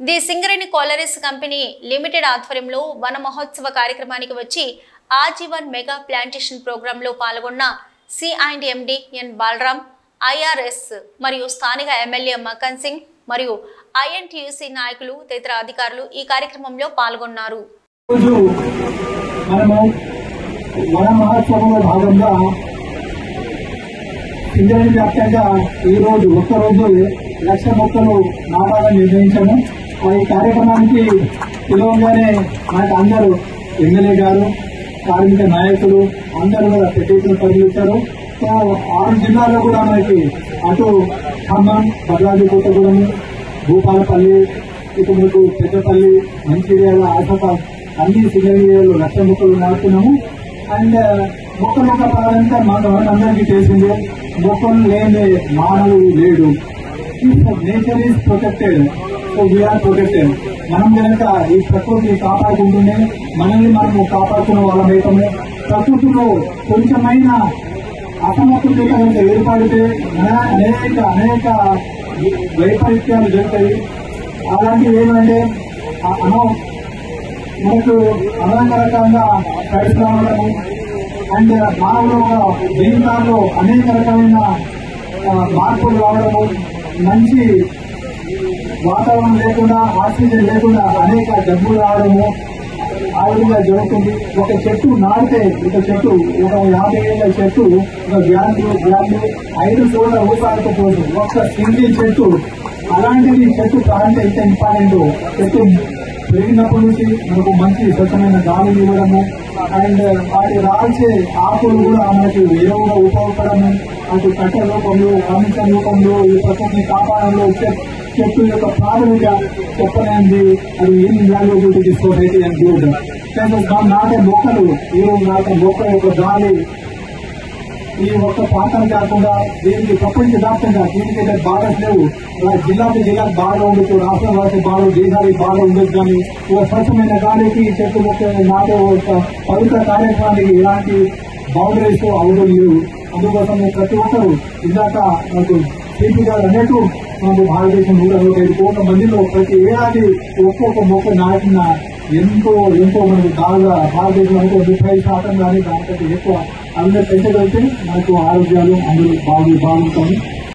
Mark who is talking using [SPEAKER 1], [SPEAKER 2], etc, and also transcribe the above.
[SPEAKER 1] The Singareni కోలరీస్ company limited ఆధ్వర్యంలో వన మహోత్సవ కార్యక్రమానికి వచ్చి ఆజీవన్ మెగా ప్లాంటేషన్ ప్రోగ్రాంలో పాల్గొన్న సి&ఎండి ఎన్ బాలరాం, ఐఆర్ఎస్ మరియు స్థానిక ఎమ్మెల్యే మక్కన్ సింగ్ మరియు ఐఎన్టీయూసీ నాయకులు తదితర అధికారులు ఈ కార్యక్రమంలో పాల్గొన్నారు.
[SPEAKER 2] సింగరేణి వ్యాప్తంగా ఈ రోజు ఒక్కరోజు 1,00,000 మొక్కలు నాటాలని నిర్ణయించాము. ఈ కార్యక్రమానికి పిలవగానే మనకు అందరూ ఎమ్మెల్యే గారు, కార్మిక నాయకులు అందరూ కూడా ప్రత్యేకంగా పరిగణించారు. సో 6 జిల్లాల్లో కూడా మనకి అటు ఖమ్మం, భద్రాద్రి కొత్తగూడెం, భూపాలపల్లి, ఇటు మీకు పెద్దపల్లి, మంచిర్యాల, ఆసిఫాబాద్ అన్ని సింగరేణిలో 1,00,000 మొక్కలు నాటుతున్నాము. అండ్ మొక్కలు పడాలంటే అందరికీ తెలిసిందే, మొక్కలు లేని మానవుడు లేడు. Nature is protected, so we are protected. మనం కనుక ఈ ప్రకృతిని కాపాడుకుంటూనే మనల్ని మనము కాపాడుకున్న వాళ్ళమైతాము. ప్రకృతిలో కొంచెమైన అసమతుల్యత కనుక ఏర్పడితే అనేక వైపరీత్యాలు జరుగుతాయి. అలాంటివి ఏమంటే మనకు అనేక రకంగా ఫ్లడ్స్ రావడము అండ్ మానవుల జీవితాల్లో అనేక రకమైన మార్పులు రావడము, మంచి వాతావరణం లేకుండా, ఆక్సిజన్ లేకుండా అనేక జబ్బులు రావడము ఆ విధంగా జరుగుతుంది. ఒక చెట్టు నాటితే ఒక 50 ఏళ్ల చెట్టు ఒక వ్యాధులు 5 చోట్ల ఊపాడకపోదు. ఒక సింగిల్ చెట్టు అలాంటిది చెట్టు ప్రాంతం ఎంత ఇంపార్టెంట్. చెట్టు పెరిగినప్పటి నుంచి మనకు మంచి స్వచ్ఛమైన గాలి ఇవ్వడము అండ్ వాటి రాల్చే ఆకులు కూడా మనకు ఎరువుగా ఉపయోగపడము, అటు కట్టె రూపంలో, ఫర్నిచర్ రూపంలో ఈ ప్రకృతిని కాపాడంలో చెట్టు యొక్క ప్రాథమిక చెప్పలేంది. అది ఏం valuable to the society and good. నాటే మొక్కలు, ఈరోజు నాటే మొక్కల యొక్క గాలి ఈ ఒక్క ప్రాంతం కాకుండా దీనికి ప్రపంచవ్యాప్తంగా దీనికి బాధలు లేవు. జిల్లాకి బాగా ఉండొచ్చు, రాష్ట్రం వారికి బాగా, దేశానికి బాగా ఉండొచ్చు. కానీ ఒక స్వచ్ఛమైన గాలికి చెట్టు మొక్క నాటే పవిత్ర కార్యక్రమానికి ఎలాంటి బౌండరీస్ అవసరం లేవు. అందుకోసం ప్రతి ఒక్కరు ఇందాక మనకు సిపి గారు అన్నట్టు మనకు భారతదేశం 125 కోట్ల మందిలో ప్రతి ఏడాది ఒక్కొక్క మొక్క నాటిన ఎంతో మనకు బాగా భారతదేశంలో 30% కానీ దానికంటే ఎక్కువ అందరూ పెంచగలిగితే మనకు ఆరోగ్యాలు అందరూ బాగుంటాము.